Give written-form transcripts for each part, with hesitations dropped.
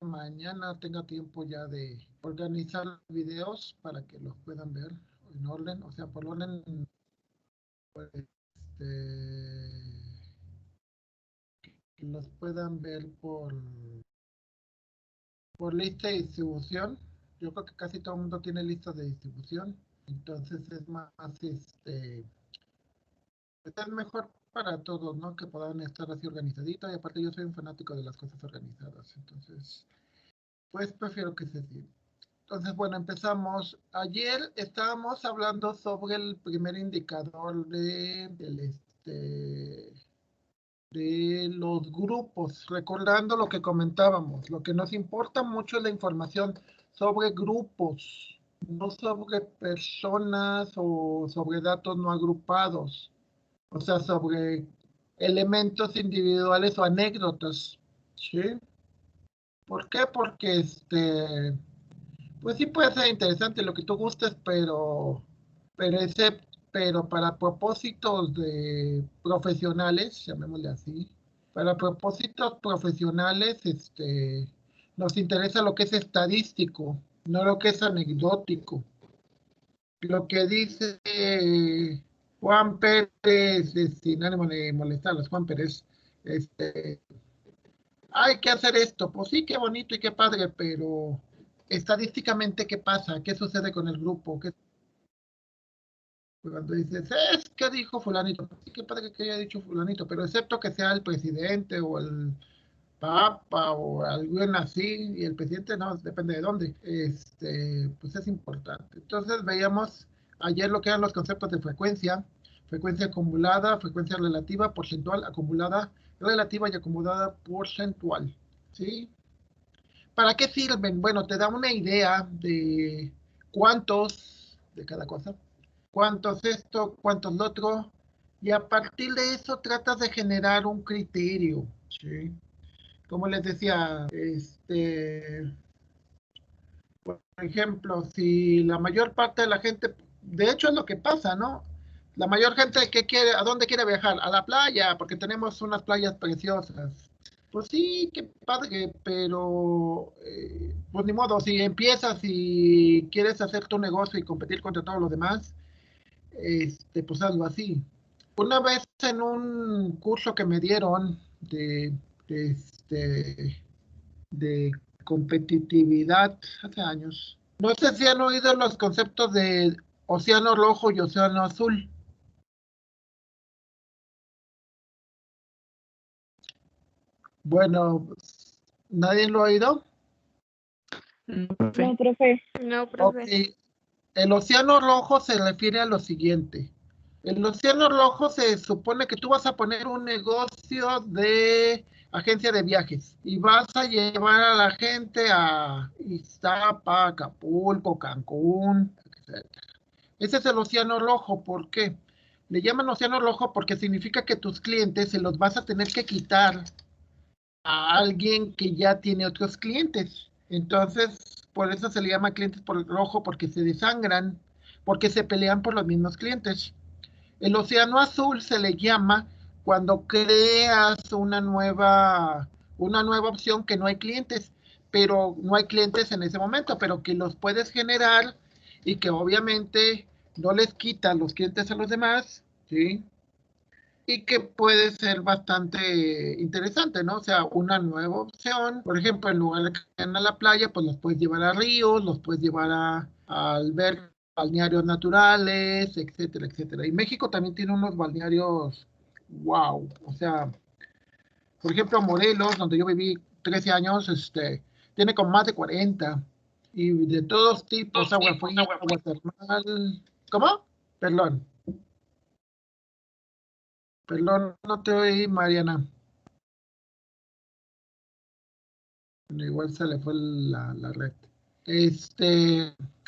mañana tenga tiempo ya de organizar videos para que los puedan ver en orden, o sea, por orden, pues, que los puedan ver por lista de distribución. Yo creo que casi todo el mundo tiene listas de distribución, entonces es más, es mejor para todos, ¿no? Que puedan estar así organizaditos, y aparte yo soy un fanático de las cosas organizadas, entonces, pues prefiero que se siga. Entonces, bueno, empezamos. Ayer estábamos hablando sobre el primer indicador de los grupos, recordando lo que comentábamos. Lo que nos importa mucho es la información sobre grupos, no sobre personas o sobre datos no agrupados, o sea, sobre elementos individuales o anécdotas, ¿sí? ¿Por qué? Porque pues sí puede ser interesante lo que tú gustes, pero, pero para propósitos de profesionales, llamémosle así, para propósitos profesionales, nos interesa lo que es estadístico, no lo que es anecdótico. Lo que dice Juan Pérez, sin ánimo de molestarlos, Juan Pérez, hay que hacer esto, pues sí, qué bonito y qué padre, pero estadísticamente, ¿qué pasa? ¿Qué sucede con el grupo? Cuando dices, es que dijo fulanito, pues sí, qué padre que haya dicho fulanito, pero excepto que sea el presidente o el papa o alguien así, y el presidente no, depende de dónde, pues es importante. Entonces veíamos ayer lo que eran los conceptos de frecuencia, frecuencia acumulada, frecuencia relativa, porcentual, acumulada, relativa y acumulada porcentual, ¿sí? ¿Para qué sirven? Bueno, te da una idea de cuántos de cada cosa, cuántos esto, cuántos lo otro, y a partir de eso tratas de generar un criterio, ¿sí? Como les decía, por ejemplo, si la mayor parte de la gente, de hecho es lo que pasa, ¿no? La mayor gente que quiere, ¿a dónde quiere viajar? A la playa, porque tenemos unas playas preciosas. Pues sí, qué padre, pero pues ni modo, si empiezas y quieres hacer tu negocio y competir contra todos los demás, pues hazlo así. Una vez en un curso que me dieron de, de competitividad hace años, no sé si han oído los conceptos de océano rojo y océano azul. Bueno, ¿nadie lo ha oído? No, No, profe. profe. No, Ok, profe. el océano rojo se refiere a lo siguiente. El océano rojo se supone que tú vas a poner un negocio de agencia de viajes y vas a llevar a la gente a Iztapa, Acapulco, Cancún, etc. Ese es el océano rojo. ¿Por qué? Le llaman océano rojo porque significa que tus clientes se los vas a tener que quitar a alguien que ya tiene otros clientes. Entonces, por eso se le llama clientes por rojo, porque se desangran, porque se pelean por los mismos clientes. El océano azul se le llama cuando creas una nueva opción que no hay clientes, pero no hay clientes en ese momento, pero que los puedes generar y que obviamente no les quitan los clientes a los demás, ¿sí? Y que puede ser bastante interesante, ¿no? O sea, una nueva opción. Por ejemplo, en lugar de que vayan a la playa, pues los puedes llevar a ríos, los puedes llevar a albergues, balnearios naturales, etcétera, etcétera. Y México también tiene unos balnearios, wow. O sea, por ejemplo, Morelos, donde yo viví 13 años, tiene como más de 40. Y de todos tipos, agua fría, agua termal. ¿Cómo? Perdón. Perdón, no te oí, Mariana. Igual se le fue la red.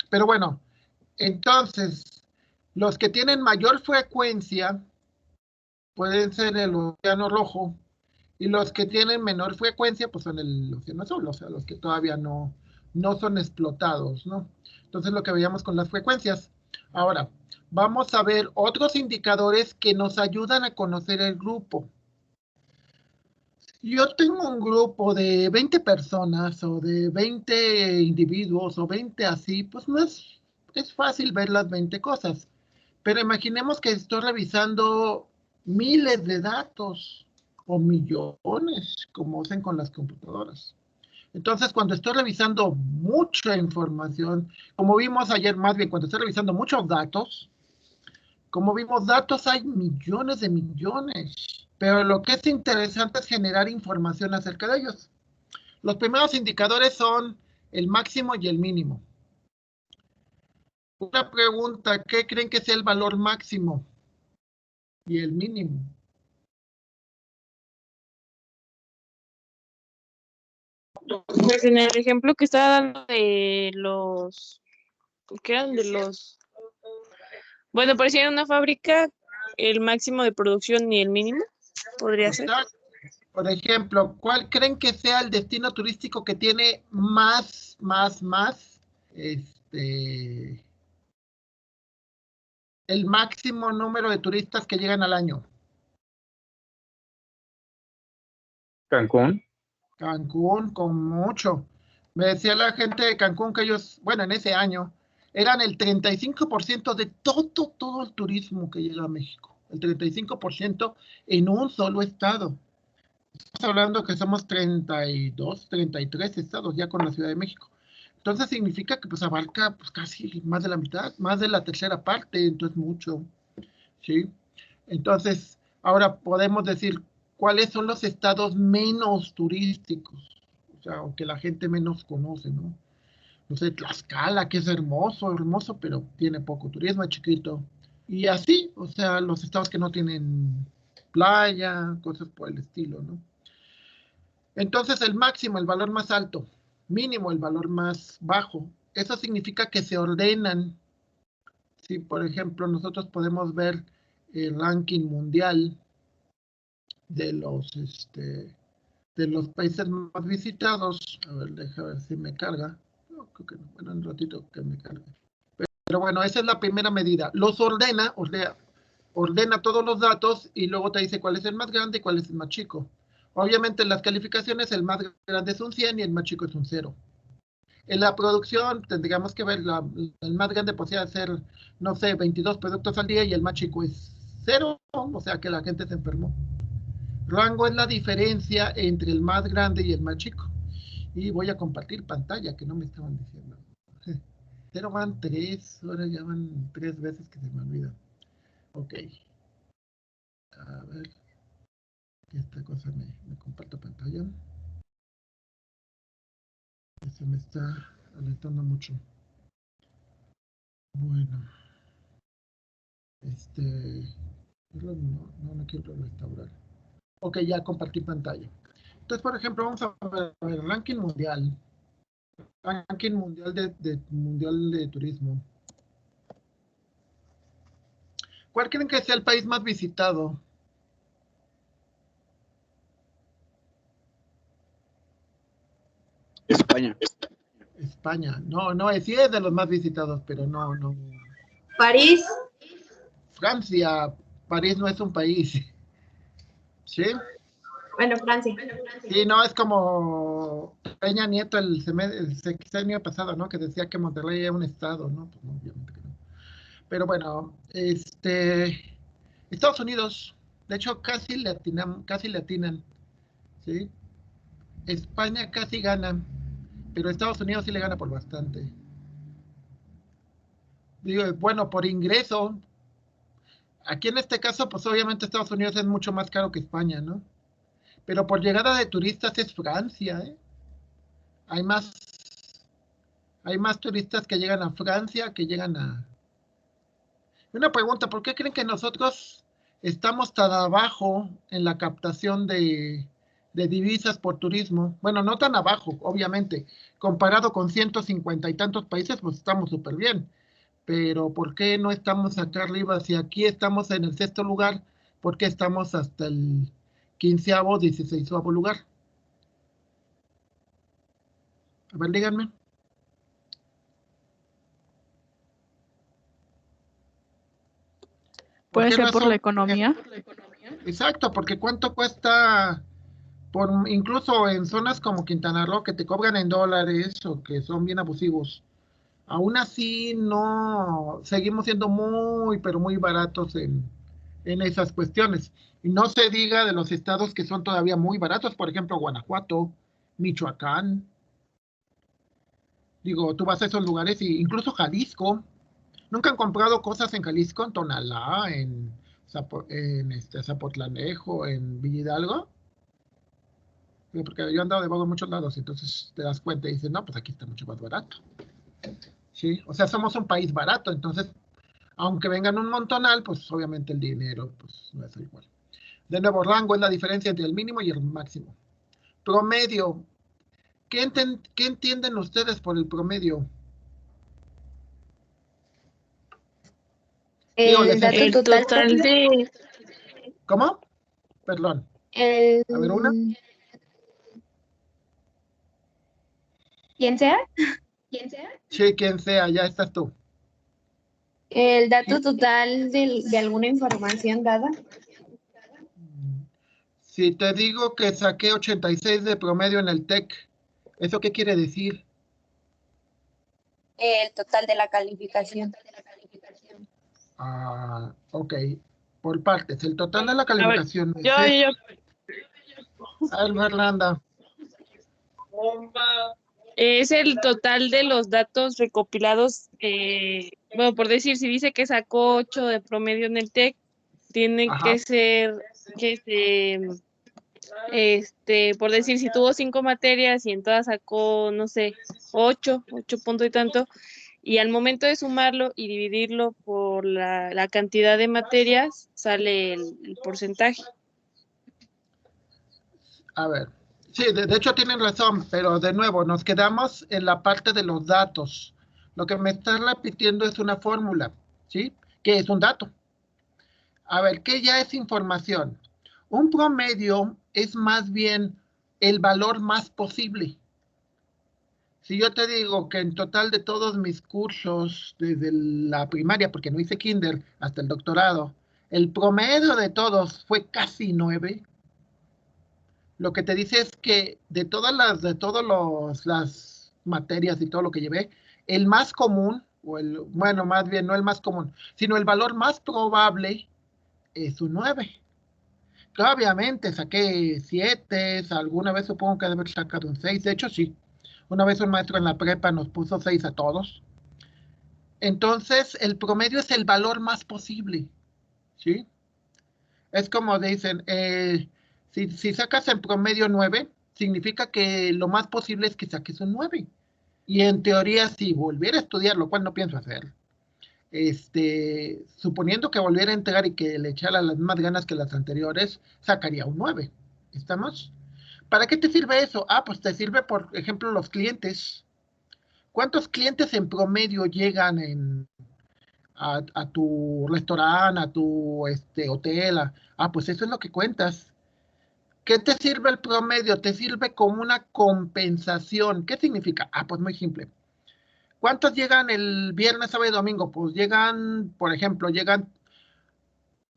Pero bueno, entonces, los que tienen mayor frecuencia pueden ser el océano rojo y los que tienen menor frecuencia pues son el océano azul, o sea, los que todavía no son explotados, ¿no? Entonces, lo que veíamos con las frecuencias. Ahora, vamos a ver otros indicadores que nos ayudan a conocer el grupo. Yo tengo un grupo de 20 personas o de 20 individuos o 20 así, pues no es fácil ver las 20 cosas. Pero imaginemos que estoy revisando miles de datos o millones, como hacen con las computadoras. Entonces, cuando estoy revisando mucha información, como vimos ayer, más bien cuando estoy revisando muchos datos, como vimos datos, hay millones de millones. Pero lo que es interesante es generar información acerca de ellos. Los primeros indicadores son el máximo y el mínimo. Una pregunta, ¿qué creen que sea el valor máximo y el mínimo? Pues en el ejemplo que estaba dando de los, ¿qué eran de los? Bueno, parecía una fábrica, el máximo de producción y el mínimo, podría ser. Exacto. Por ejemplo, ¿cuál creen que sea el destino turístico que tiene más, este, el máximo número de turistas que llegan al año? Cancún. Cancún, con mucho. Me decía la gente de Cancún que ellos, bueno, en ese año, eran el 35% de todo el turismo que llega a México. El 35% en un solo estado. Estamos hablando que somos 32, 33 estados ya con la Ciudad de México. Entonces significa que pues abarca pues casi más de la mitad, más de la tercera parte, entonces mucho, ¿sí? Entonces, ahora podemos decir cuáles son los estados menos turísticos, o sea, o que la gente menos conoce, ¿no? No sé, Tlaxcala, que es hermoso, hermoso, pero tiene poco turismo, es chiquito. Y así, o sea, los estados que no tienen playa, cosas por el estilo, ¿no? Entonces, el máximo, el valor más alto, mínimo, el valor más bajo. Eso significa que se ordenan. Si, por ejemplo, nosotros podemos ver el ranking mundial de de los países más visitados. A ver, deja ver si me carga. No, creo que no. Bueno, un ratito que me cargue. Pero bueno, esa es la primera medida. Los ordena, ordena todos los datos y luego te dice cuál es el más grande y cuál es el más chico. Obviamente en las calificaciones el más grande es un 100 y el más chico es un 0. En la producción tendríamos que ver, el más grande podría ser, no sé, 22 productos al día y el más chico es 0, o sea que la gente se enfermó. Rango es la diferencia entre el más grande y el más chico. Y voy a compartir pantalla, que no me estaban diciendo. 0 van 3, ahora ya van 3 veces que se me olvida. Ok. A ver, que esta cosa me comparto pantalla. Se me está alentando mucho. Bueno, no quiero restaurar. Ok, ya compartí pantalla. Entonces, por ejemplo, vamos a ver el ranking mundial. Ranking mundial de turismo. ¿Cuál creen que sea el país más visitado? España. España. No, sí es de los más visitados, pero no. París. Francia. París no es un país. ¿Sí? Bueno, Francia. Sí, no, es como Peña Nieto el sexenio pasado, ¿no? Que decía que Monterrey era un estado, ¿no? Pues no, obviamente que no. Pero bueno, Estados Unidos, de hecho casi le atinan, ¿sí? España casi gana, pero Estados Unidos sí le gana por bastante. Digo, bueno, por ingreso, aquí en este caso, pues obviamente Estados Unidos es mucho más caro que España, ¿no? Pero por llegada de turistas es Francia, ¿eh? Hay más, hay más turistas que llegan a Francia que llegan a... Una pregunta, ¿por qué creen que nosotros estamos tan abajo en la captación de divisas por turismo? Bueno, no tan abajo, obviamente. Comparado con 150 y tantos países, pues estamos súper bien. Pero ¿por qué no estamos acá arriba? Si aquí estamos en el sexto lugar, ¿por qué estamos hasta el 15º, 16º lugar? A ver, díganme. ¿Por Puede qué no ser es por la economía. Exacto, porque ¿cuánto cuesta Incluso en zonas como Quintana Roo que te cobran en dólares o que son bien abusivos. Aún así, no seguimos siendo muy, pero muy baratos en esas cuestiones. Y no se diga de los estados que son todavía muy baratos, por ejemplo, Guanajuato, Michoacán. Digo, tú vas a esos lugares y incluso Jalisco. ¿Nunca han comprado cosas en Jalisco, en Tonalá, en Zapotlanejo, en Villa Hidalgo? Porque yo he andado de vago en muchos lados, entonces te das cuenta y dices, no, pues aquí está mucho más barato. Sí, o sea, somos un país barato, entonces, aunque vengan un montonal, pues obviamente el dinero, pues no es igual. De nuevo, rango es la diferencia entre el mínimo y el máximo. Promedio. ¿Qué entienden ustedes por el promedio? Digo, El dato El total. total de, ¿Cómo? Perdón. El, A ver, una. ¿Quién sea? Sí, quien sea, ya estás tú. El dato Sí. total de alguna información dada. Si te digo que saqué 86 de promedio en el TEC, ¿eso qué quiere decir? El total de la calificación. Ah, ok. Por partes. El total de la a ver, calificación yo, es yo, A ver, Fernanda. es el total de los datos recopilados, bueno, por decir, si dice que sacó 8 de promedio en el TEC, tiene Ajá. que ser, que por decir, si tuvo 5 materias y en todas sacó, no sé, 8 puntos y tanto, y al momento de sumarlo y dividirlo por la cantidad de materias, sale el porcentaje. A ver. Sí, de hecho tienen razón, pero de nuevo nos quedamos en la parte de los datos. Lo que me estás repitiendo es una fórmula, ¿sí? Que es un dato. A ver, ¿qué ya es información? Un promedio es más bien el valor más posible. Si yo te digo que en total de todos mis cursos, desde la primaria, porque no hice kinder, hasta el doctorado, el promedio de todos fue casi 9, lo que te dice es que las materias y todo lo que llevé, el más común, bueno, más bien no el más común, sino el valor más probable es un 9. Que obviamente saqué 7, alguna vez supongo que debe haber sacado un 6, de hecho sí. Una vez un maestro en la prepa nos puso 6 a todos. Entonces, el promedio es el valor más posible, ¿sí? Es como dicen, si sacas en promedio 9, significa que lo más posible es que saques un 9. Y en teoría, si volviera a estudiar, lo cual no pienso hacer, suponiendo que volviera a entregar y que le echara las mismas ganas que las anteriores, sacaría un 9. ¿Estamos? ¿Para qué te sirve eso? Ah, pues te sirve, por ejemplo, los clientes. ¿Cuántos clientes en promedio llegan a tu restaurante, a tu hotel? Pues eso es lo que cuentas. ¿Qué te sirve el promedio? Te sirve como una compensación. ¿Qué significa? Pues muy simple. ¿Cuántos llegan el viernes, sábado y domingo? Pues llegan, por ejemplo, llegan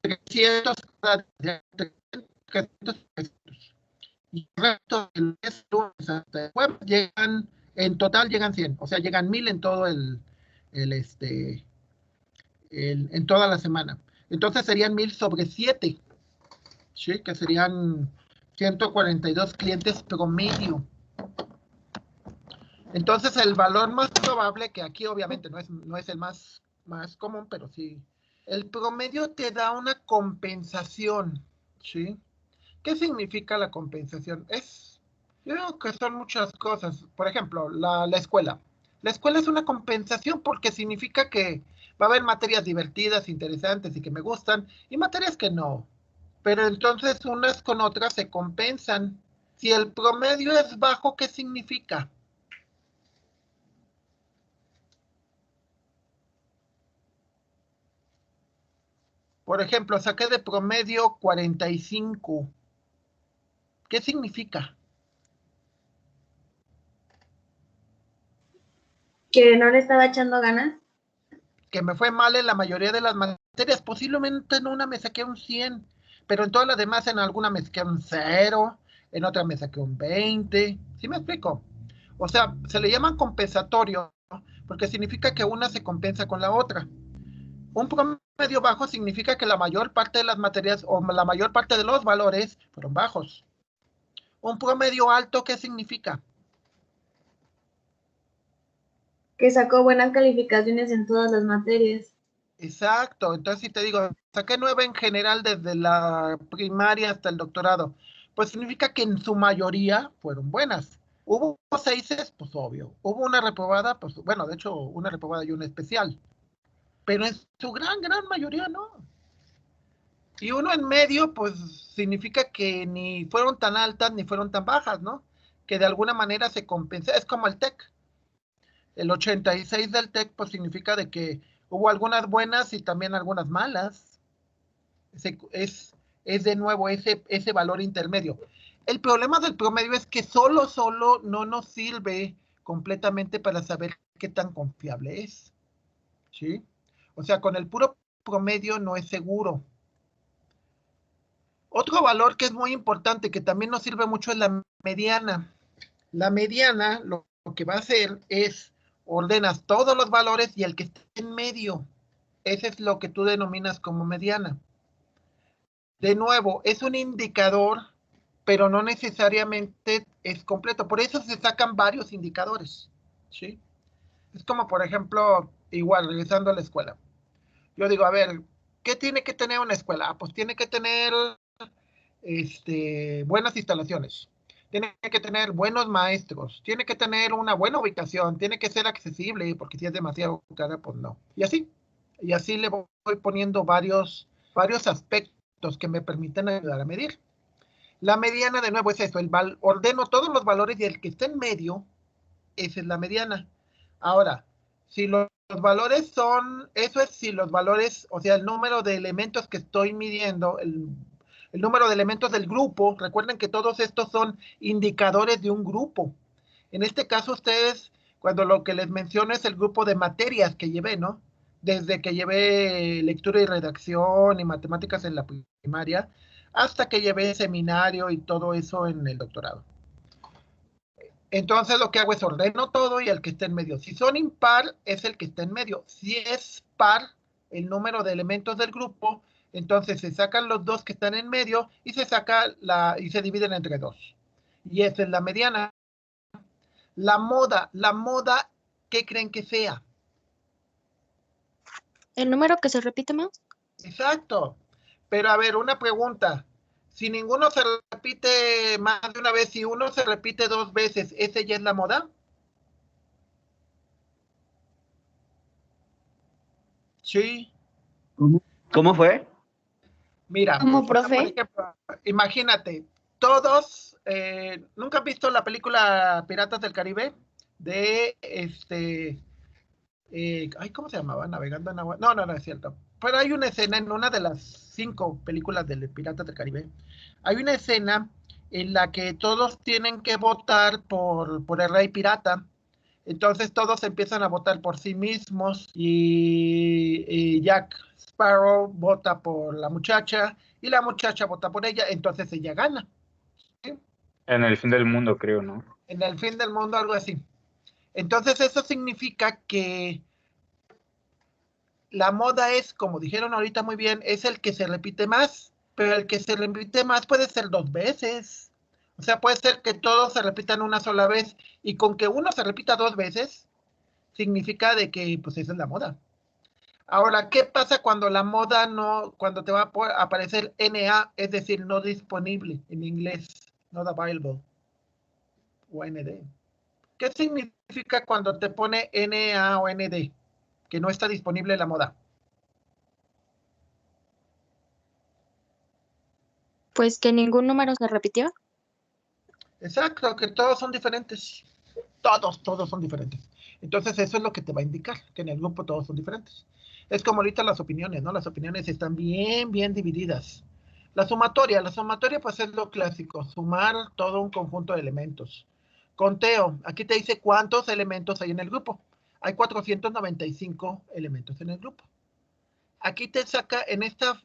300 y el resto del mes, lunes hasta el jueves, en total llegan 100, o sea, llegan 1000 en todo el, este, en toda la semana. Entonces serían 1000 sobre 7, ¿sí? Que serían 142 clientes promedio. Entonces el valor más probable, que aquí obviamente no es el más común, pero sí, el promedio te da una compensación, ¿sí? ¿Qué significa la compensación? Yo creo que son muchas cosas. Por ejemplo, la escuela. La escuela es una compensación porque significa que va a haber materias divertidas, interesantes y que me gustan, y materias que no. Pero entonces unas con otras se compensan. Si el promedio es bajo, ¿qué significa? Por ejemplo, saqué de promedio 45. ¿Qué significa? Que no le estaba echando ganas. Que me fue mal en la mayoría de las materias. Posiblemente en una me saqué un 100, pero en todas las demás en alguna me saqué un 0, en otra me saqué un 20. ¿Sí me explico? O sea, se le llaman compensatorio porque significa que una se compensa con la otra. Un promedio bajo significa que la mayor parte de las materias o la mayor parte de los valores fueron bajos. Un promedio alto, ¿qué significa? Que sacó buenas calificaciones en todas las materias. Exacto, entonces si te digo, saqué 9 en general desde la primaria hasta el doctorado, pues significa que en su mayoría fueron buenas. Hubo 6, pues obvio. Hubo una reprobada, pues bueno, de hecho una reprobada y una especial. Pero en su gran mayoría no. Y uno en medio, pues significa que ni fueron tan altas ni fueron tan bajas, ¿no? Que de alguna manera se compensa. Es como el TEC. El 86 del TEC, pues significa de que hubo algunas buenas y también algunas malas. Es de nuevo ese valor intermedio. El problema del promedio es que solo no nos sirve completamente para saber qué tan confiable es. ¿Sí? O sea, con el puro promedio no es seguro. Otro valor que es muy importante, que también nos sirve mucho, es la mediana. La mediana lo que va a hacer es ordenas todos los valores y el que esté en medio. Ese es lo que tú denominas como mediana. De nuevo, es un indicador, pero no necesariamente es completo. Por eso se sacan varios indicadores. ¿Sí? Es como, por ejemplo, igual, regresando a la escuela. Yo digo, a ver, ¿qué tiene que tener una escuela? Pues tiene que tener buenas instalaciones, tiene que tener buenos maestros, tiene que tener una buena ubicación, tiene que ser accesible, porque si es demasiado cara, pues no. Y así le voy poniendo varios aspectos que me permiten ayudar a medir. La mediana, de nuevo, es eso, ordeno todos los valores y el que esté en medio, esa es la mediana. Ahora, si los valores son, eso es si los valores, o sea, el número de elementos que estoy midiendo, el número de elementos del grupo, recuerden que todos estos son indicadores de un grupo. En este caso, ustedes, cuando lo que les menciono es el grupo de materias que llevé, ¿no? Desde que llevé lectura y redacción y matemáticas en la primaria, hasta que llevé seminario y todo eso en el doctorado. Entonces lo que hago es ordeno todo y el que esté en medio. Si son impar, es el que está en medio. Si es par, el número de elementos del grupo, entonces se sacan los dos que están en medio y se dividen entre dos. Y esa es la mediana. La moda, ¿qué creen que sea? ¿El número que se repite más? Exacto. Pero a ver, una pregunta. Si ninguno se repite más de una vez, si uno se repite 2 veces, ¿ese ya es la moda? Sí. ¿Cómo fue? Mira, ¿Como o sea, por profe? ejemplo, imagínate, todos, ¿nunca han visto la película Piratas del Caribe? De ay, ¿cómo se llamaba? Navegando en agua. No, no es cierto. Pero hay una escena en una de las 5 películas de Piratas del Caribe. Hay una escena en la que todos tienen que votar por el rey pirata. Entonces todos empiezan a votar por sí mismos y Jack Sparrow vota por la muchacha y la muchacha vota por ella, entonces ella gana. ¿Sí? En el fin del mundo, creo, ¿no? En el fin del mundo, algo así. Entonces eso significa que la moda es, como dijeron ahorita muy bien, es el que se repite más, pero el que se repite más puede ser 2 veces. O sea, puede ser que todos se repitan una sola vez y con que uno se repita 2 veces, significa de que pues esa es la moda. Ahora, ¿qué pasa cuando la moda no, cuando te va a aparecer NA, es decir, no disponible en inglés, not available, o ND? ¿Qué significa cuando te pone NA o ND? Que no está disponible la moda. Pues que ningún número se repitió. Exacto, que todos son diferentes. Todos son diferentes. Entonces eso es lo que te va a indicar, que en el grupo todos son diferentes. Es como ahorita las opiniones, ¿no? Las opiniones están bien divididas. La sumatoria pues es lo clásico, sumar todo un conjunto de elementos. Conteo, aquí te dice cuántos elementos hay en el grupo. Hay 495 elementos en el grupo. Aquí te saca, en esta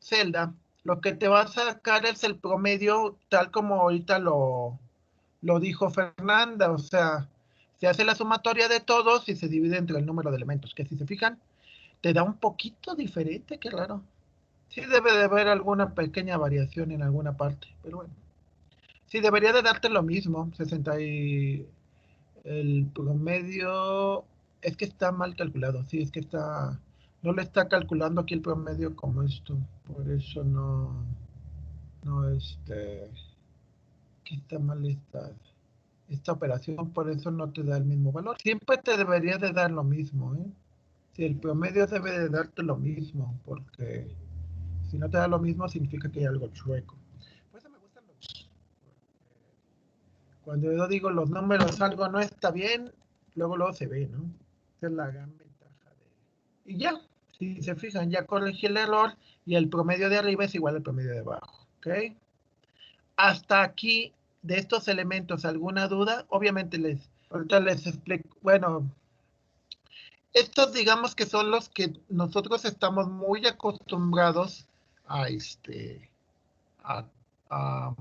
celda, Lo que te va a sacar es el promedio, tal como ahorita lo dijo Fernanda, o sea, se hace la sumatoria de todos y se divide entre el número de elementos, que si se fijan, te da un poquito diferente, qué raro. Sí debe de haber alguna pequeña variación en alguna parte, pero bueno. Sí, debería de darte lo mismo, 60 y el promedio, es que está mal calculado, sí, es que está, no le está calculando aquí el promedio como esto, por eso no, que está mal esta operación, por eso no te da el mismo valor. Siempre te debería de dar lo mismo, ¿eh? Si el promedio debe de darte lo mismo, porque si no te da lo mismo significa que hay algo chueco. Por eso me gustan los... Cuando yo digo los números, algo no está bien, luego se ve, ¿no? Esa es la gran ventaja de... Y ya, si se fijan, ya corregí el error y el promedio de arriba es igual al promedio de abajo, ¿ok? Hasta aquí, de estos elementos, ¿alguna duda? Obviamente ahorita les explico, bueno, estos digamos que son los que nosotros estamos muy acostumbrados a a,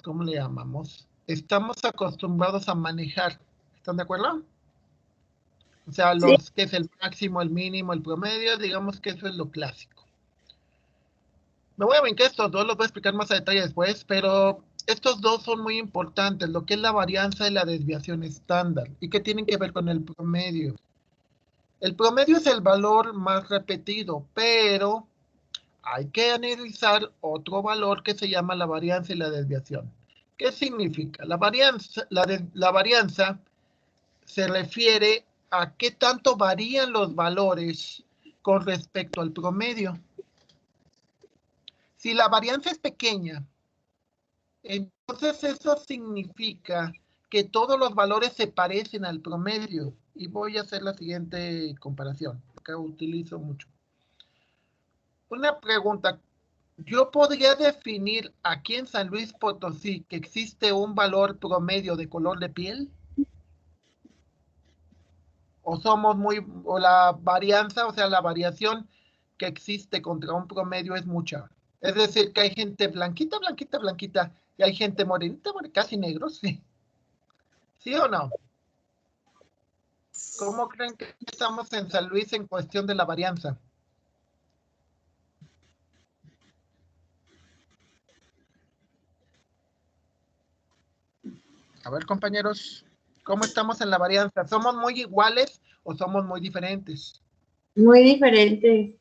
¿cómo le llamamos? Estamos acostumbrados a manejar, ¿están de acuerdo? O sea, Sí. los que es el máximo, el mínimo, el promedio, digamos que eso es lo clásico. Me voy a brincar estos dos, los voy a explicar más a detalle después, pero estos dos son muy importantes, lo que es la varianza y la desviación estándar, y que tienen que ver con el promedio. El promedio es el valor más repetido, pero hay que analizar otro valor que se llama la varianza y la desviación. ¿Qué significa? La varianza se refiere a qué tanto varían los valores con respecto al promedio. Si la varianza es pequeña, entonces eso significa que todos los valores se parecen al promedio. Y voy a hacer la siguiente comparación, que utilizo mucho. Una pregunta. Yo podría definir aquí en San Luis Potosí que existe un valor promedio de color de piel. O la varianza, o sea, la variación que existe contra un promedio es mucha. Es decir, que hay gente blanquita, blanquita, blanquita, y hay gente morenita, casi negros, sí. ¿Sí o no? ¿Cómo creen que estamos en San Luis en cuestión de la varianza? A ver, compañeros, ¿cómo estamos en la varianza? ¿Somos muy iguales o somos muy diferentes? Muy diferente.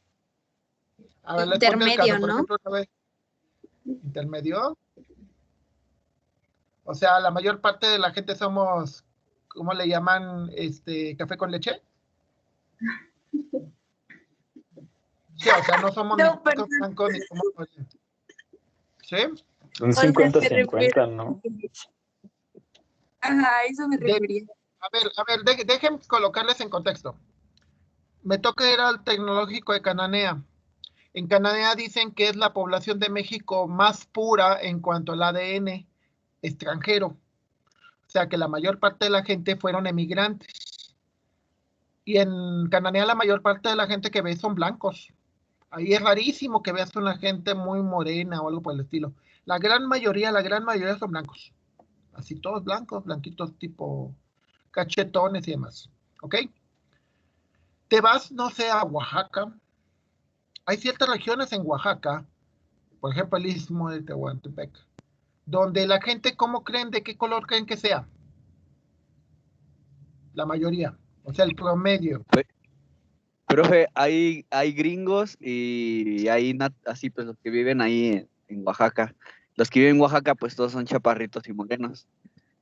A ver, les pongo el Intermedio, caso, por ¿no? ejemplo, otra vez, intermedio. O sea, la mayor parte de la gente somos, ¿cómo le llaman? Café con leche. Sí, o sea, no somos ni No, blancos blancos ni somos morenos. ¿Sí? Un O sea, me 50-50, ¿no? Ajá, a eso me De- refería. a ver, dejen colocarles en contexto. Me toca ir al tecnológico de Cananea. En Cananea dicen que es la población de México más pura en cuanto al ADN extranjero. O sea, que la mayor parte de la gente fueron emigrantes. Y en Cananea la mayor parte de la gente que ves son blancos. Ahí es rarísimo que veas una gente muy morena o algo por el estilo. La gran mayoría son blancos. Así todos blancos, blanquitos tipo cachetones y demás. ¿Ok? Te vas, no sé, a Oaxaca. Hay ciertas regiones en Oaxaca, por ejemplo el Istmo de Tehuantepec, donde la gente, ¿cómo creen? ¿De qué color creen que sea? La mayoría. O sea, el promedio. Profe, hay gringos y hay así pues los que viven ahí en Oaxaca. Los que viven en Oaxaca pues todos son chaparritos y morenos.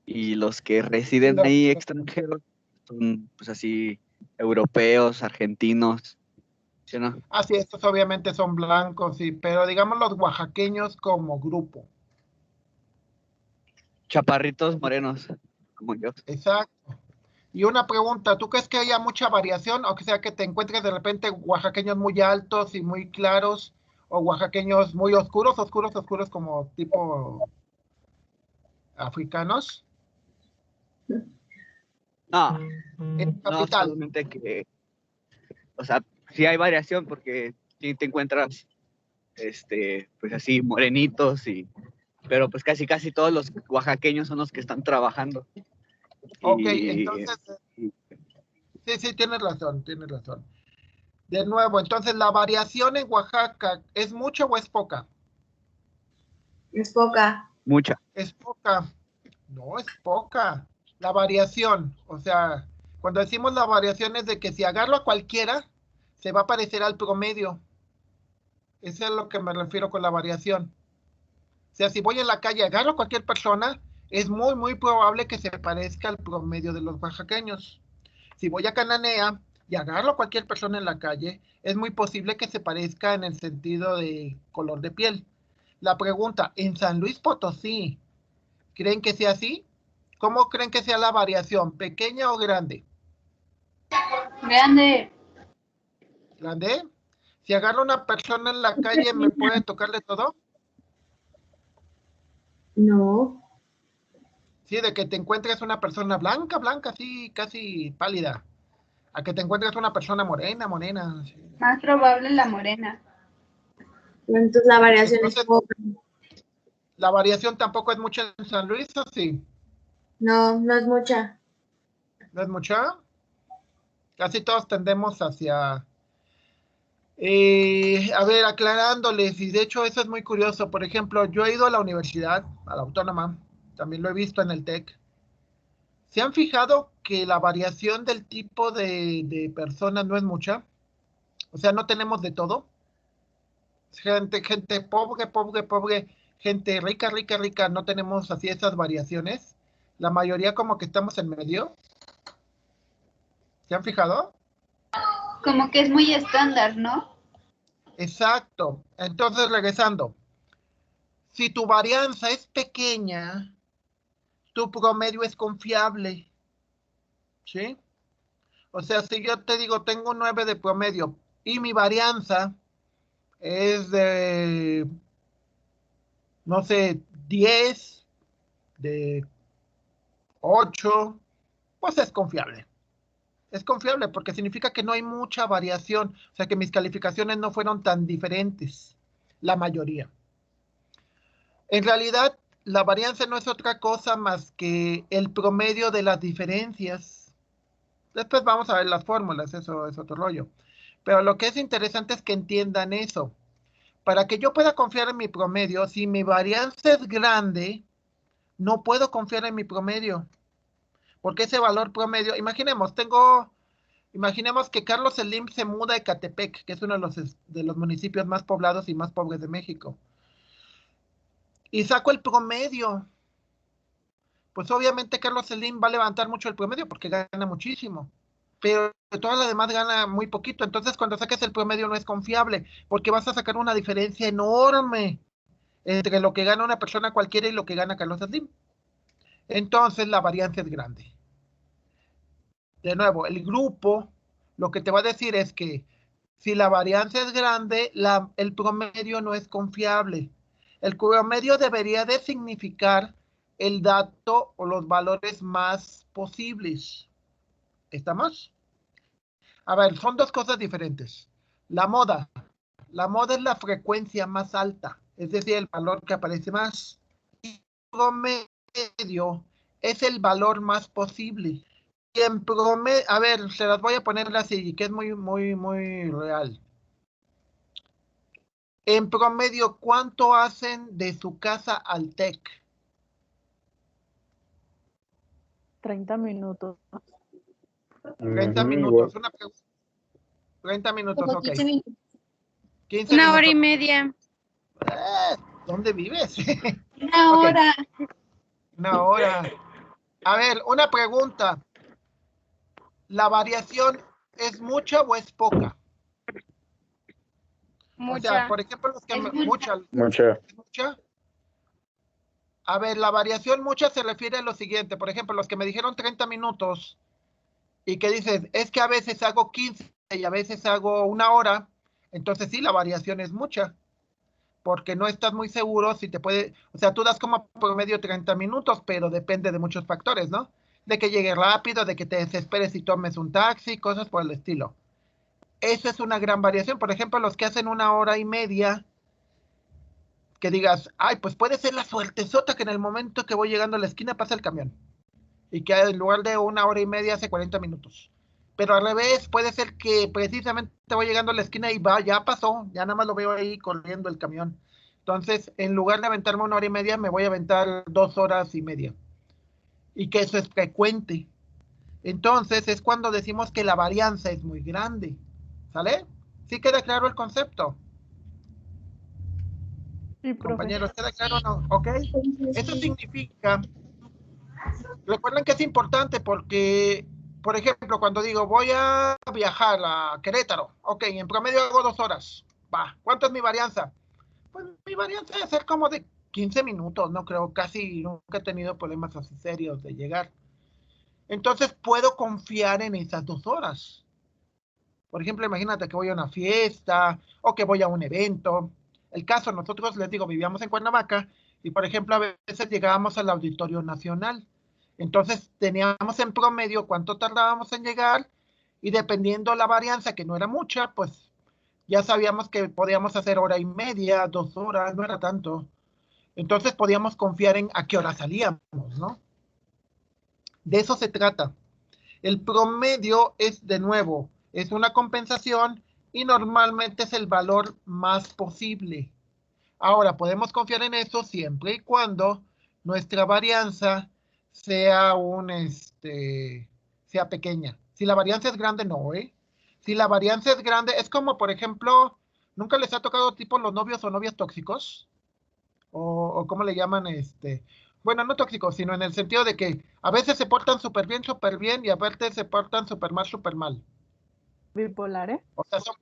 Y los que residen ahí extranjeros son pues así europeos, argentinos, ¿sí, no? Así, estos obviamente son blancos, sí, pero digamos los oaxaqueños como grupo. Chaparritos morenos, como yo. Exacto. Y una pregunta, ¿tú crees que haya mucha variación? O que sea que te encuentres de repente oaxaqueños muy altos y muy claros, o oaxaqueños muy oscuros, oscuros, oscuros como tipo africanos. No, En no, capital. solamente que, o sea, sí hay variación porque sí te encuentras pues así, morenitos, pero pues casi todos los oaxaqueños son los que están trabajando. Ok, entonces, sí, tienes razón. De nuevo, entonces, ¿la variación en Oaxaca es mucha o es poca? Es poca. Mucha. Es poca. No, es poca. La variación, o sea, cuando decimos la variación es de que si agarro a cualquiera, se va a parecer al promedio. Eso es a lo que me refiero con la variación. O sea, si voy en la calle y agarro a cualquier persona, es muy probable que se parezca al promedio de los oaxaqueños. Si voy a Cananea y agarro a cualquier persona en la calle, es muy posible que se parezca en el sentido de color de piel. La pregunta, ¿en San Luis Potosí creen que sea así? ¿Cómo creen que sea la variación? ¿Pequeña o grande? Grande. ¿Grande? Si agarro a una persona en la calle, ¿me puede tocarle todo? No. Sí, de que te encuentres una persona blanca, así, casi pálida. A que te encuentres una persona morena. Sí. Más probable la morena. Entonces la variación es Entonces, poca. ¿la variación tampoco es mucha en San Luis o sí? No, no es mucha. ¿No es mucha? Casi todos tendemos hacia... a ver, aclarándoles, y de hecho eso es muy curioso. Por ejemplo, yo he ido a la universidad, a la autónoma, también lo he visto en el TEC. ¿Se han fijado que la variación del tipo de personas no es mucha? O sea, no tenemos de todo. Gente pobre, gente rica, no tenemos así esas variaciones. La mayoría como que estamos en medio. ¿Se han fijado? Como que es muy estándar, ¿no? Exacto. Entonces, regresando. Si tu varianza es pequeña, tu promedio es confiable. ¿Sí? O sea, si yo te digo, tengo un 9 de promedio y mi varianza es de, no sé, 10, de 8, pues es confiable. Es confiable porque significa que no hay mucha variación, o sea que mis calificaciones no fueron tan diferentes, la mayoría. En realidad, la varianza no es otra cosa más que el promedio de las diferencias. Después vamos a ver las fórmulas, eso es otro rollo. Pero lo que es interesante es que entiendan eso. Para que yo pueda confiar en mi promedio, si mi varianza es grande, no puedo confiar en mi promedio. Porque ese valor promedio, imaginemos que Carlos Slim se muda a Ecatepec, que es uno de los municipios más poblados y más pobres de México. Y saco el promedio. Pues obviamente Carlos Slim va a levantar mucho el promedio porque gana muchísimo. Pero toda la demás gana muy poquito. Entonces cuando saques el promedio no es confiable porque vas a sacar una diferencia enorme entre lo que gana una persona cualquiera y lo que gana Carlos Slim. Entonces la varianza es grande. De nuevo, el grupo lo que te va a decir es que si la varianza es grande, el promedio no es confiable. El promedio debería de significar el dato o los valores más posibles. ¿Estamos? A ver, son dos cosas diferentes. La moda es la frecuencia más alta, es decir, el valor que aparece más. Y promedio es el valor más posible. Y en promedio, a ver, se las voy a poner así, que es muy real. En promedio, ¿cuánto hacen de su casa al TEC? 30 minutos. 30 minutos, una pregunta. 30 minutos, Como ok. 15 minutos. 15 Una minutos. hora y media. ¿Dónde vives? Una Ok. hora. Una hora. A ver, una pregunta. ¿La variación es mucha o es poca? O sea, Mucha. por ejemplo, los que Es mucha. Mucha. ¿Es mucha? A ver, la variación mucha se refiere a lo siguiente. Por ejemplo, los que me dijeron 30 minutos y que dices, es que a veces hago 15 y a veces hago una hora, entonces sí, la variación es mucha. Porque no estás muy seguro si te puede, o sea, tú das como promedio 30 minutos, pero depende de muchos factores, ¿no? De que llegue rápido, de que te desesperes y tomes un taxi, cosas por el estilo. Esa es una gran variación. Por ejemplo, los que hacen una hora y media, que digas, ay, pues puede ser la suertezota que en el momento que voy llegando a la esquina pasa el camión. Y que en lugar de 1 hora y media hace 40 minutos. Pero al revés, puede ser que precisamente voy llegando a la esquina y ya pasó, ya nada más lo veo ahí corriendo el camión. Entonces, en lugar de aventarme 1 hora y media, me voy a aventar 2 horas y media. Y que eso es frecuente. Entonces, es cuando decimos que la varianza es muy grande. ¿Sale? ¿Sí queda claro el concepto? Sí, profe. Compañeros, ¿queda claro o no? ¿Ok? Eso significa... Recuerden que es importante porque, por ejemplo, cuando digo voy a viajar a Querétaro, ok, en promedio hago 2 horas. Va, ¿cuánto es mi varianza? Pues mi varianza debe ser como de 15 minutos, no creo, casi nunca he tenido problemas así serios de llegar. Entonces puedo confiar en esas 2 horas. Por ejemplo, imagínate que voy a una fiesta o que voy a un evento. El caso, nosotros les digo, vivíamos en Cuernavaca y, por ejemplo, a veces llegábamos al Auditorio Nacional. Entonces teníamos en promedio cuánto tardábamos en llegar y dependiendo la varianza, que no era mucha, pues ya sabíamos que podíamos hacer 1 hora y media, 2 horas, no era tanto. Entonces podíamos confiar en a qué hora salíamos, ¿no? De eso se trata. El promedio es, de nuevo, es una compensación y normalmente es el valor más posible. Ahora, podemos confiar en eso siempre y cuando nuestra varianza sea sea pequeña. Si la varianza es grande, no, ¿eh? Si la varianza es grande, es como, por ejemplo, ¿nunca les ha tocado tipo los novios o novias tóxicos? O ¿cómo le llaman? Bueno, no tóxicos, sino en el sentido de que a veces se portan súper bien, y a veces se portan súper mal. Bipolar, ¿eh? O sea, son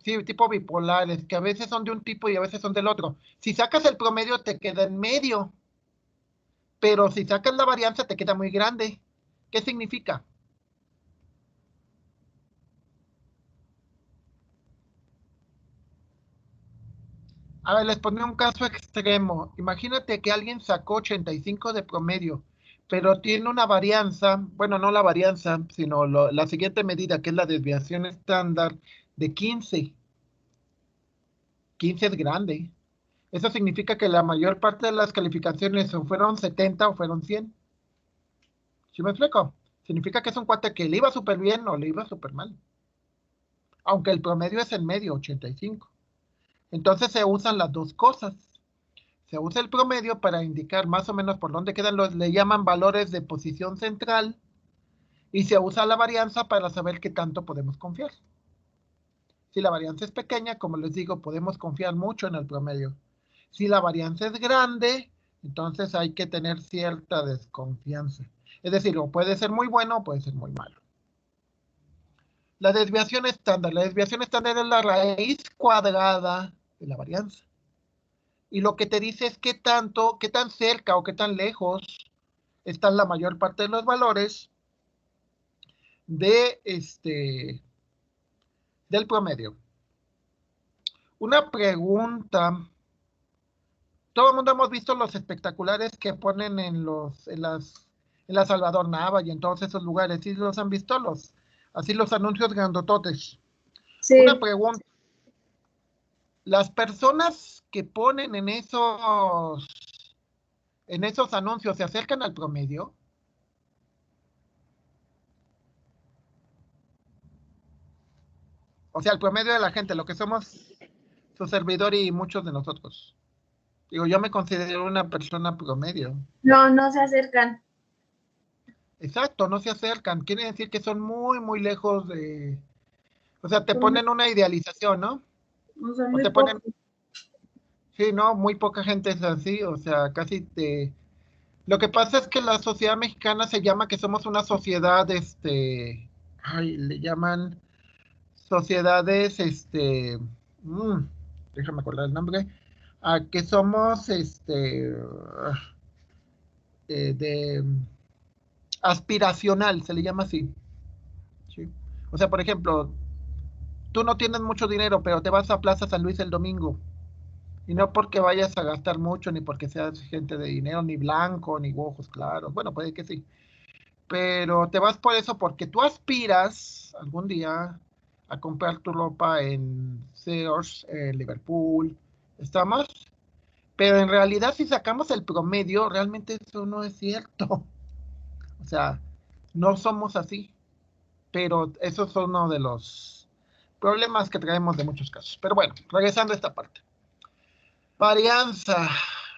sí, tipo bipolares, que a veces son de un tipo y a veces son del otro. Si sacas el promedio, te queda en medio. Pero si sacas la varianza, te queda muy grande. ¿Qué significa? A ver, les pongo un caso extremo. Imagínate que alguien sacó 85 de promedio, pero tiene una varianza, bueno, no la varianza, sino la siguiente medida, que es la desviación estándar de 15. 15 es grande. Eso significa que la mayor parte de las calificaciones o fueron 70 o fueron 100. ¿Sí me explico? Significa que es un cuate que le iba súper bien o le iba súper mal. Aunque el promedio es en medio, 85. Entonces se usan las dos cosas. Se usa el promedio para indicar más o menos por dónde quedan le llaman valores de posición central, y se usa la varianza para saber qué tanto podemos confiar. Si la varianza es pequeña, como les digo, podemos confiar mucho en el promedio. Si la varianza es grande, entonces hay que tener cierta desconfianza. Es decir, o puede ser muy bueno o puede ser muy malo. La desviación estándar. La desviación estándar es la raíz cuadrada de la varianza. Y lo que te dice es qué tan cerca o qué tan lejos están la mayor parte de los valores de del promedio. Una pregunta. Todo el mundo hemos visto los espectaculares que ponen en la Salvador Nava y en todos esos lugares. ¿Sí los han visto? Así los anuncios grandototes. Sí, Una pregunta. Las personas que ponen en esos anuncios, ¿se acercan al promedio? O sea, al promedio de la gente, lo que somos su servidor y muchos de nosotros. Digo, yo me considero una persona promedio. no se acercan. Exacto, no se acercan. Quiere decir que son muy, muy lejos de... O sea, te Son ponen una idealización, ¿no? No son O muy te ponen... pocos. Sí, no, muy poca gente es así. O sea, casi te... Lo que pasa es que la sociedad mexicana se llama que somos una sociedad, ay, le llaman sociedades, déjame acordar el nombre, que somos, de aspiracional, se le llama así, ¿sí? O sea, por ejemplo, tú no tienes mucho dinero, pero te vas a Plaza San Luis el domingo, y no porque vayas a gastar mucho, ni porque seas gente de dinero, ni blanco, ni ojos claros, bueno, puede que sí, pero te vas por eso porque tú aspiras algún día a comprar tu ropa en Sears, en Liverpool, ¿estamos? Pero en realidad, si sacamos el promedio, realmente eso no es cierto. O sea, no somos así. Pero esos son uno de los problemas que traemos de muchos casos. Pero bueno, regresando a esta parte. Varianza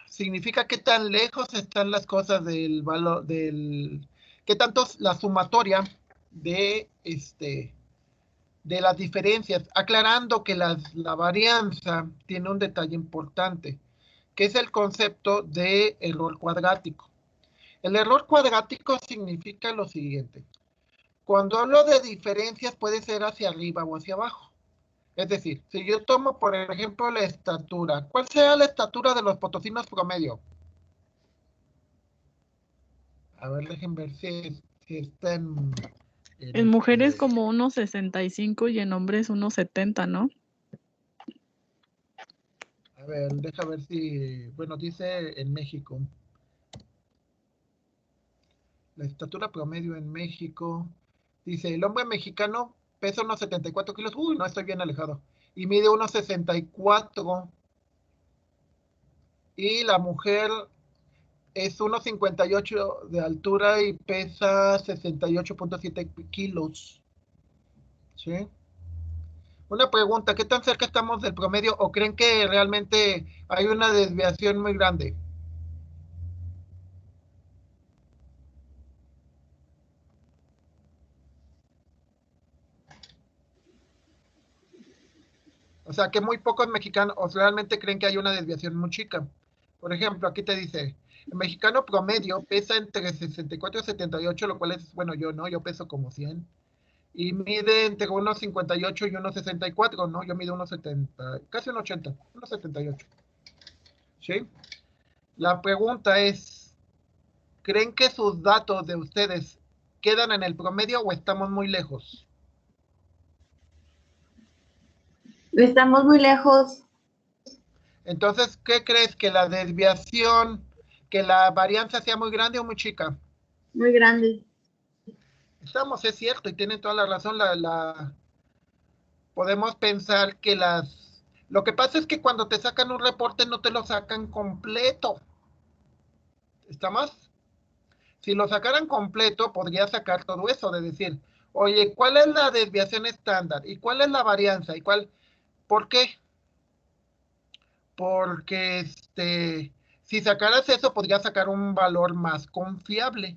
significa qué tan lejos están las cosas del valor, qué tanto la sumatoria de las diferencias, aclarando que la varianza tiene un detalle importante, que es el concepto de error cuadrático. El error cuadrático significa lo siguiente. Cuando hablo de diferencias puede ser hacia arriba o hacia abajo. Es decir, si yo tomo, por ejemplo, la estatura, ¿cuál será la estatura de los potosinos promedio? A ver, dejen ver si está En mujeres como 1,65 y en hombres 1,70, ¿no? A ver, deja ver si... Bueno, dice en México. La estatura promedio en México. Dice, el hombre mexicano pesa unos 74 kilos. Uy, no, estoy bien alejado. Y mide unos 64. Y la mujer es 1,58 de altura y pesa 68.7 kilos. ¿Sí? Una pregunta, ¿qué tan cerca estamos del promedio o creen que realmente hay una desviación muy grande? O sea, que muy pocos mexicanos realmente creen que hay una desviación muy chica. Por ejemplo, aquí te dice, el mexicano promedio pesa entre 64 y 78, lo cual es, bueno, yo no, yo peso como 100. Y mide entre unos 58 y unos 64, ¿no? Yo mido unos 70, casi unos 80, unos 78. ¿Sí? La pregunta es, ¿creen que sus datos de ustedes quedan en el promedio o estamos muy lejos? Estamos muy lejos. Entonces, ¿qué crees? ¿Que la desviación, que la varianza sea muy grande o muy chica? Muy grande. Estamos, es cierto, y tienen toda la razón. Podemos pensar que lo que pasa es que cuando te sacan un reporte no te lo sacan completo. ¿Estamos? Si lo sacaran completo, podría sacar todo eso, de decir, oye, ¿cuál es la desviación estándar? ¿Y cuál es la varianza? ¿Y cuál? ¿Por qué? Porque si sacaras eso, podría sacar un valor más confiable.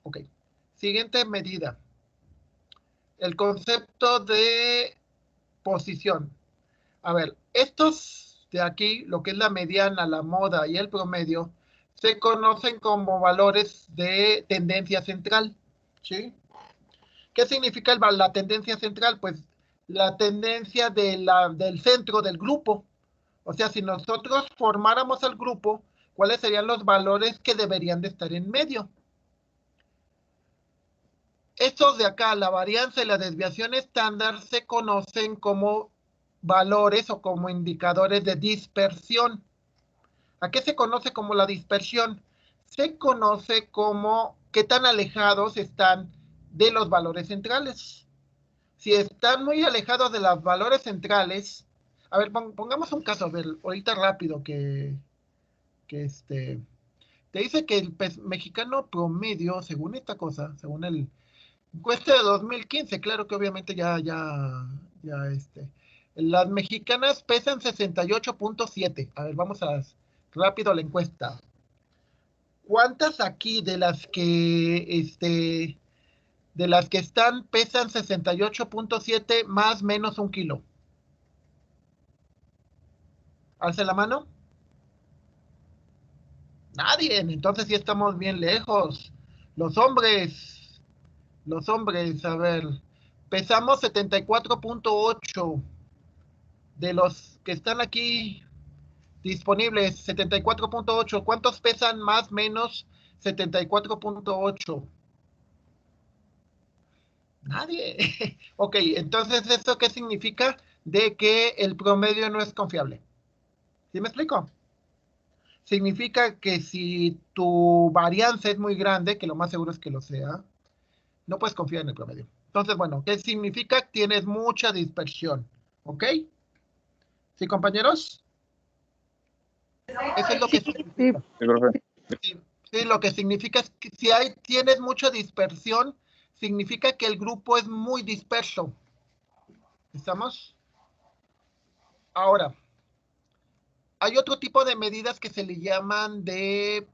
Ok. Siguiente medida. El concepto de posición. A ver, estos de aquí, lo que es la mediana, la moda y el promedio, se conocen como valores de tendencia central. ¿Sí? ¿Qué significa la tendencia central? Pues la tendencia del centro del grupo. O sea, si nosotros formáramos el grupo, ¿cuáles serían los valores que deberían de estar en medio? Estos de acá, la varianza y la desviación estándar, se conocen como valores o como indicadores de dispersión. ¿A qué se conoce como la dispersión? Se conoce como qué tan alejados están de los valores centrales. Si están muy alejados de los valores centrales, a ver, pongamos un caso, a ver, ahorita rápido, que te dice que el mexicano promedio, según esta cosa, según el encuesta de 2015, claro que obviamente las mexicanas pesan 68.7. A ver, vamos a rápido la encuesta. ¿Cuántas aquí de las que están pesan 68.7 más menos 1 kilo? ¿Alce la mano? Nadie, entonces sí estamos bien lejos. Los hombres, a ver, pesamos 74.8 de los que están aquí disponibles, 74.8. ¿Cuántos pesan más menos 74.8? Nadie. Ok, entonces, ¿esto qué significa? De que el promedio no es confiable. ¿Sí me explico? Significa que si tu varianza es muy grande, que lo más seguro es que lo sea, no puedes confiar en el promedio. Entonces, bueno, ¿qué significa? Tienes mucha dispersión. ¿Ok? ¿Sí, compañeros? Eso es lo que significa. Sí, profe. Sí, sí, lo que significa es que si tienes mucha dispersión, significa que el grupo es muy disperso. ¿Estamos? Ahora, hay otro tipo de medidas que se le llaman que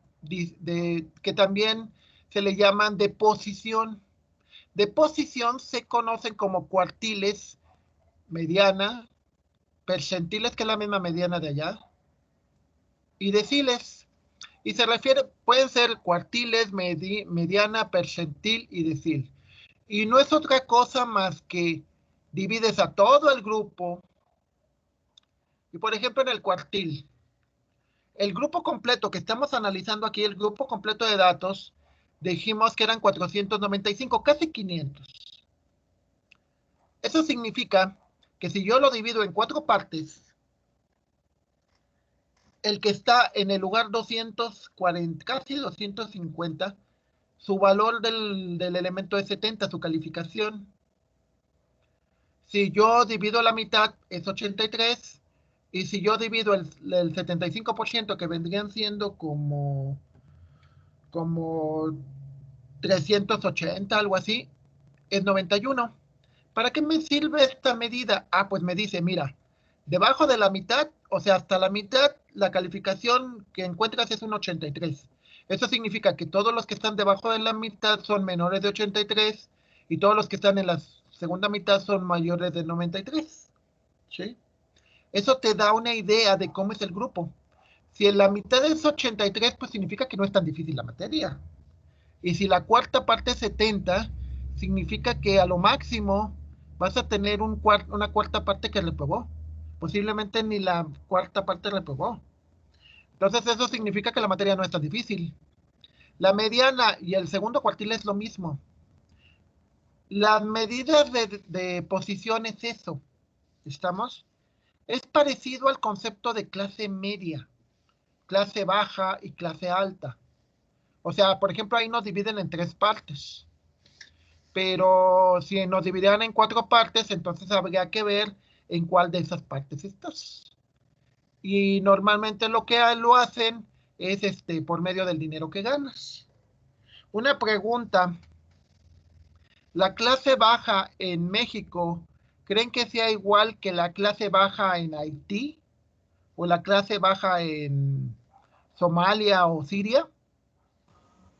también se le llaman de posición. De posición se conocen como cuartiles, mediana, percentiles, que es la misma mediana de allá, y deciles. Y se refiere, pueden ser cuartiles, mediana, percentil y decil. Y no es otra cosa más que divides a todo el grupo. Y por ejemplo, en el cuartil, el grupo completo que estamos analizando aquí, el grupo completo de datos, dijimos que eran 495, casi 500. Eso significa que si yo lo divido en 4 partes, el que está en el lugar 240, casi 250, su valor del elemento es 70, su calificación. Si yo divido la mitad es 83, y si yo divido el 75%, que vendrían siendo como 380, algo así, es 91. ¿Para qué me sirve esta medida? Ah, pues me dice, mira, debajo de la mitad, o sea, hasta la mitad, la calificación que encuentras es un 83. Eso significa que todos los que están debajo de la mitad son menores de 83 y todos los que están en la segunda mitad son mayores de 93. ¿Sí? Eso te da una idea de cómo es el grupo. Si en la mitad es 83, pues significa que no es tan difícil la materia. Y si la cuarta parte es 70, significa que a lo máximo vas a tener una cuarta parte que reprobó. Posiblemente ni la cuarta parte reprobó. Entonces eso significa que la materia no es tan difícil. La mediana y el segundo cuartil es lo mismo. Las medidas de posición es eso. ¿Estamos? Es parecido al concepto de clase media, clase baja y clase alta. O sea, por ejemplo, ahí nos dividen en 3 partes. Pero si nos dividieran en 4 partes, entonces habría que ver en cuál de esas partes estás. Y normalmente lo que lo hacen es por medio del dinero que ganas. Una pregunta. ¿La clase baja en México creen que sea igual que la clase baja en Haití? ¿O la clase baja en Somalia o Siria?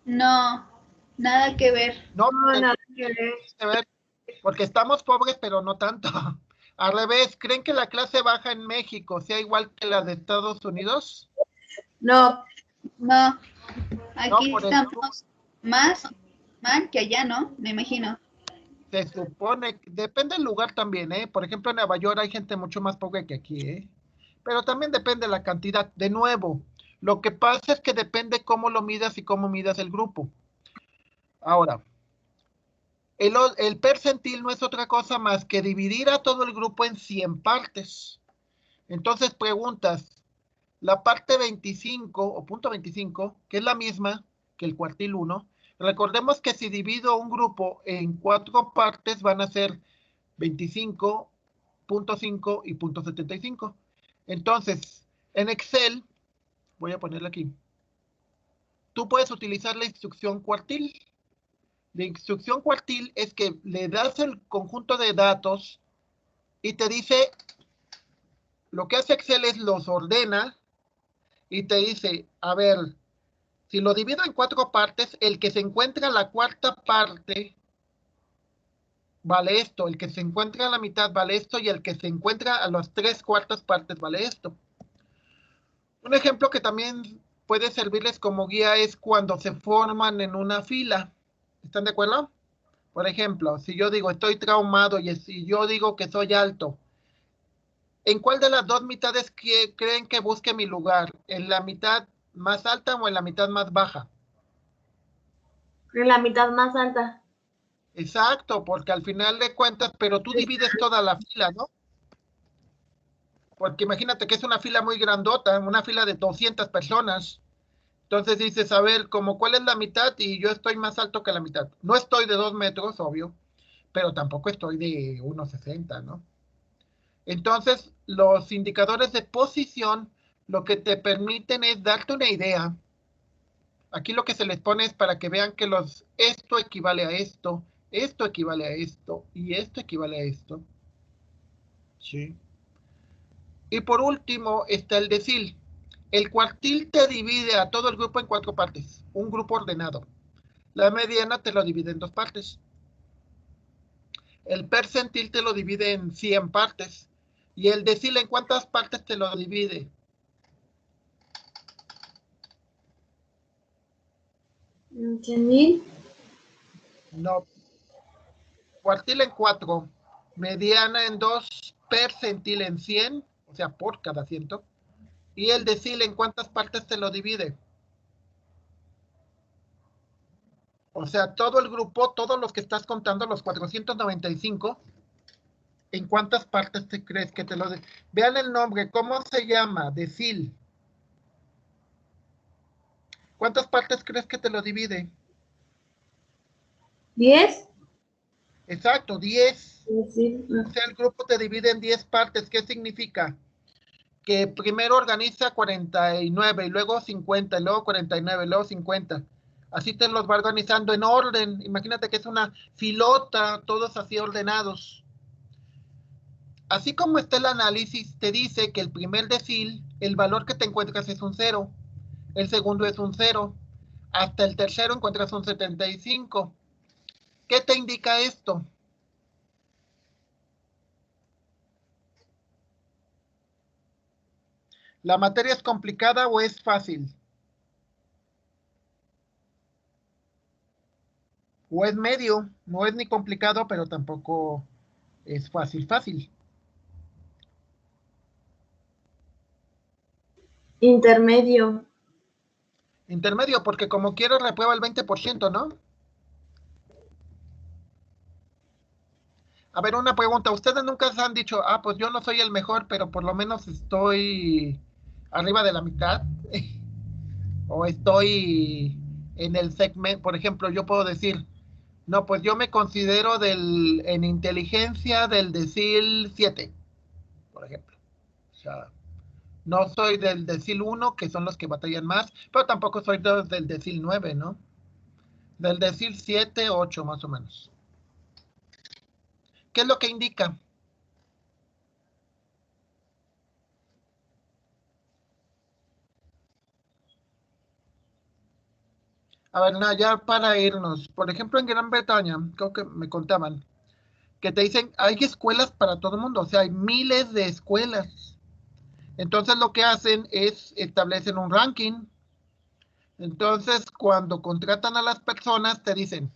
No, nada que ver. No, No, nada que ver. porque estamos pobres, pero no tanto. Al revés, ¿creen que la clase baja en México sea igual que la de Estados Unidos? No, No, aquí por eso estamos más mal que allá, ¿no? Me imagino. se supone, depende del lugar también, ¿eh? Por ejemplo, en Nueva York hay gente mucho más pobre que aquí, ¿eh? Pero también depende de la cantidad. De nuevo, lo que pasa es que depende cómo lo midas y cómo midas el grupo. Ahora, el percentil no es otra cosa más que dividir a todo el grupo en 100 partes. Entonces preguntas, la parte 25 o punto 25, que es la misma que el cuartil 1, recordemos que si divido un grupo en 4 partes van a ser 25, punto 5 y punto 75. Entonces, en Excel, voy a ponerle aquí, tú puedes utilizar la instrucción cuartil. La instrucción cuartil es que le das el conjunto de datos y te dice, lo que hace Excel es los ordena y te dice, a ver, si lo divido en 4 partes, el que se encuentra la cuarta parte vale esto, el que se encuentra a la mitad vale esto y el que se encuentra a las 3/4 partes vale esto. Un ejemplo que también puede servirles como guía es cuando se forman en una fila. ¿Están de acuerdo? Por ejemplo, si yo digo estoy traumado y si yo digo que soy alto, ¿en cuál de las 2 mitades creen que busque mi lugar? ¿En la mitad más alta o en la mitad más baja? en la mitad más alta. Exacto, porque al final de cuentas, pero tú divides toda la fila, ¿no? Porque imagínate que es una fila muy grandota, una fila de 200 personas. Entonces dices, a ver, como cuál es la mitad y yo estoy más alto que la mitad. No estoy de 2 metros, obvio, pero tampoco estoy de 1,60, ¿no? Entonces, los indicadores de posición lo que te permiten es darte una idea. Aquí lo que se les pone es para que vean que esto equivale a esto equivale a esto, y esto equivale a esto. ¿Sí? Y por último está el decil. El cuartil te divide a todo el grupo en 4 partes, un grupo ordenado. La mediana te lo divide en 2 partes. El percentil te lo divide en 100 partes. ¿Y el decil en cuántas partes te lo divide? ¿100,000? No. Cuartil en 4, mediana en 2, percentil en 100, o sea, por cada ciento. ¿Y el decil en cuántas partes te lo divide? O sea, todo el grupo, todos los que estás contando, los 495, ¿en cuántas partes te crees que te lo divide? Vean el nombre, ¿cómo se llama? Decil. ¿Cuántas partes crees que te lo divide? ¿10? Exacto, 10. Sí. O sea, el grupo te divide en 10 partes. ¿Qué significa? Que primero organiza 49 y luego 50 y luego 49 y luego 50. Así te los va organizando en orden. Imagínate que es una filota, todos así ordenados. Así como está el análisis, te dice que el primer decil, el valor que te encuentras es un 0. El segundo es un 0. Hasta el tercero encuentras un 75. ¿Qué te indica esto? ¿La materia es complicada o es fácil? O es medio, no es ni complicado, pero tampoco es fácil. Intermedio. Intermedio, porque como quiero reprueba el 20%, ¿no? A ver, una pregunta. ¿Ustedes nunca se han dicho, pues yo no soy el mejor, pero por lo menos estoy arriba de la mitad? O estoy en el segmento, por ejemplo, yo puedo decir, no, pues yo me considero en inteligencia del decil 7, por ejemplo. O sea, no soy del decil 1, que son los que batallan más, pero tampoco soy del decil 9, ¿no? Del decil 7, 8 más o menos. ¿Qué es lo que indica? A ver, no, ya para irnos. Por ejemplo, en Gran Bretaña, creo que me contaban, que te dicen, hay escuelas para todo el mundo, o sea, hay miles de escuelas. Entonces lo que hacen es establecen un ranking. Entonces, cuando contratan a las personas, te dicen,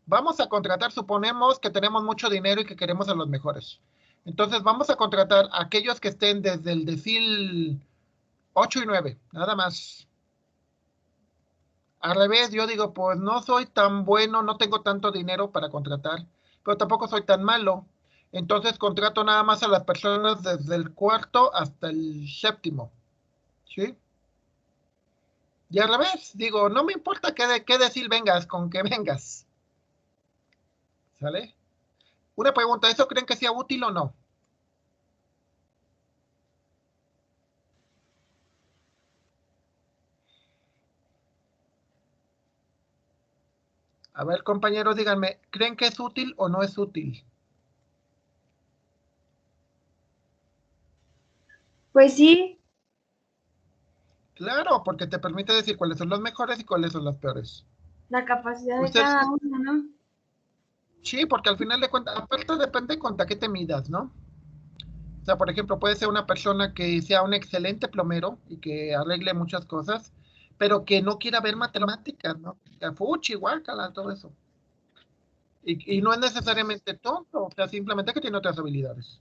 vamos a contratar, suponemos que tenemos mucho dinero y que queremos a los mejores. Entonces, vamos a contratar a aquellos que estén desde el decil 8 y 9, nada más. Al revés, yo digo, pues no soy tan bueno, no tengo tanto dinero para contratar, pero tampoco soy tan malo. Entonces contrato nada más a las personas desde el 4 hasta el 7, ¿sí? Y al revés, digo, no me importa qué decir vengas, con que vengas. ¿Sale? Una pregunta, ¿eso creen que sea útil o no? A ver, compañeros, díganme, ¿creen que es útil o no es útil? Pues sí, Claro, porque te permite decir cuáles son los mejores y cuáles son los peores. la capacidad de Ustedes, cada uno, ¿no? sí, porque al final de cuentas, aparte depende contra qué te midas, ¿no? O sea, por ejemplo, puede ser una persona que sea un excelente plomero y que arregle muchas cosas, pero que no quiera ver matemáticas, ¿no? Fuchi, guácala, todo eso. Y no es necesariamente tonto, o sea, simplemente que tiene otras habilidades.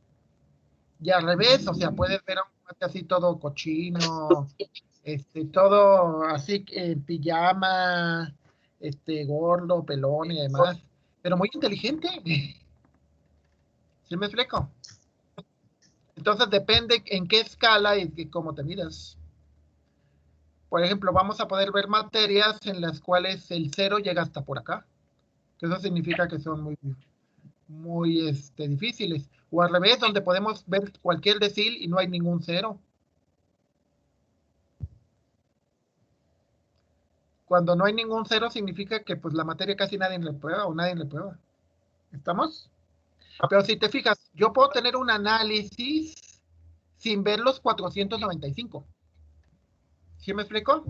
Y al revés, o sea, puedes ver a un cuate así todo cochino, todo así en pijama, gordo, pelón y demás, pero muy inteligente. ¿Sí me explico? Entonces depende en qué escala y cómo te miras. Por ejemplo, vamos a poder ver materias en las cuales el 0 llega hasta por acá. Que eso significa que son muy difíciles. O al revés, donde podemos ver cualquier decil y no hay ningún 0. Cuando no hay ningún cero significa que pues la materia casi nadie le prueba o nadie le prueba. ¿Estamos? Pero si te fijas, yo puedo tener un análisis sin ver los 495. ¿Sí me explico?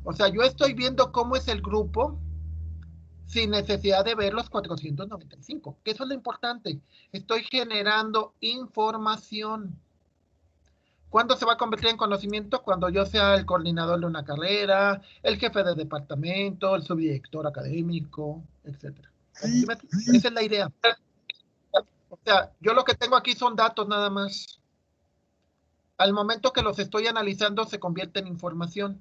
O sea, yo estoy viendo cómo es el grupo sin necesidad de ver los 495, que eso es lo importante. Estoy generando información. ¿Cuándo se va a convertir en conocimiento? Cuando yo sea el coordinador de una carrera, el jefe de departamento, el subdirector académico, etc. Esa es la idea. O sea, yo lo que tengo aquí son datos nada más. Al momento que los estoy analizando, se convierte en información.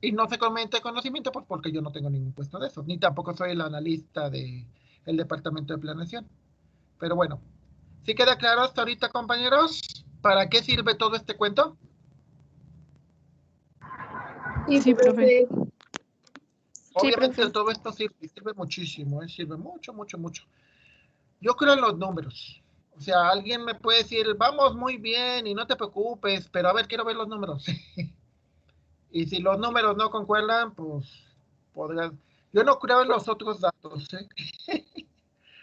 Y no se convierte en conocimiento, pues porque yo no tengo ningún puesto de eso, ni tampoco soy el analista del departamento de planeación. Pero bueno, ¿sí queda claro hasta ahorita, compañeros? ¿Para qué sirve todo este cuento? Sí, profe. Obviamente profe. todo esto sirve muchísimo, sirve mucho, mucho, mucho. Yo creo en los números. O sea, alguien me puede decir, vamos muy bien y no te preocupes, pero a ver, quiero ver los números. Y si los números no concuerdan, pues podrás. Yo no creo en los otros datos, ¿eh?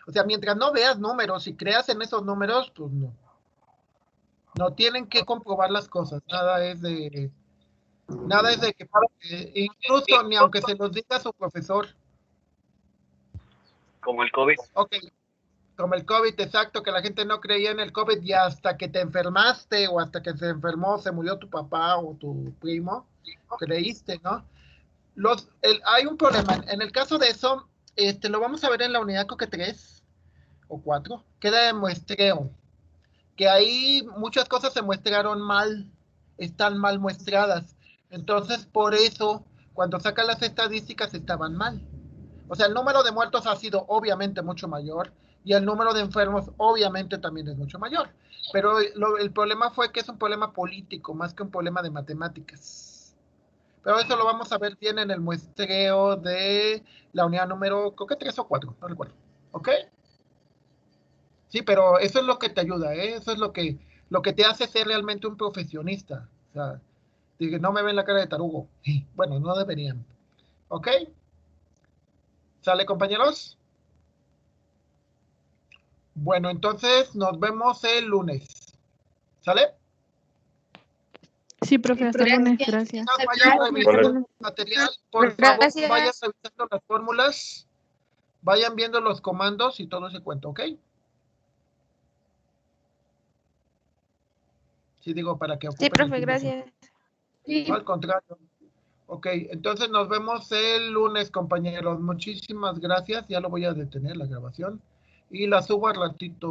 O sea, mientras no veas números y creas en esos números, pues no. No tienen que comprobar las cosas. Nada es de que incluso ni aunque se los diga su profesor. Como el COVID. Ok, como el COVID, exacto, que la gente no creía en el COVID y hasta que te enfermaste o hasta que se enfermó, se murió tu papá o tu primo, creíste, ¿no? Hay un problema. En el caso de eso, lo vamos a ver en la unidad COQUE 3 o 4, queda de muestreo, que ahí muchas cosas se muestraron mal, están mal muestradas. Entonces, por eso, cuando sacan las estadísticas estaban mal. O sea, el número de muertos ha sido obviamente mucho mayor y el número de enfermos obviamente también es mucho mayor. Pero el problema fue que es un problema político más que un problema de matemáticas. Pero eso lo vamos a ver bien en el muestreo de la unidad número, creo que 3 o 4, no recuerdo. ¿Ok? Sí, pero eso es lo que te ayuda, ¿eh? Eso es lo que te hace ser realmente un profesionista. O sea, dije, no me ven la cara de tarugo. Bueno, no deberían. ¿Ok? ¿Sale, compañeros? Bueno, entonces nos vemos el lunes. ¿Sale? Sí, profe, hasta el lunes. Gracias. Vayan revisando Hola. el material, por favor, Gracias. vayan revisando las fórmulas, vayan viendo los comandos y todo ese cuento, ¿ok? Sí, digo, para que ocupen Sí, el profe, fin de semana. gracias. No, al contrario. Ok, entonces nos vemos el lunes, compañeros. Muchísimas gracias. Ya lo voy a detener la grabación y la subo al ratito.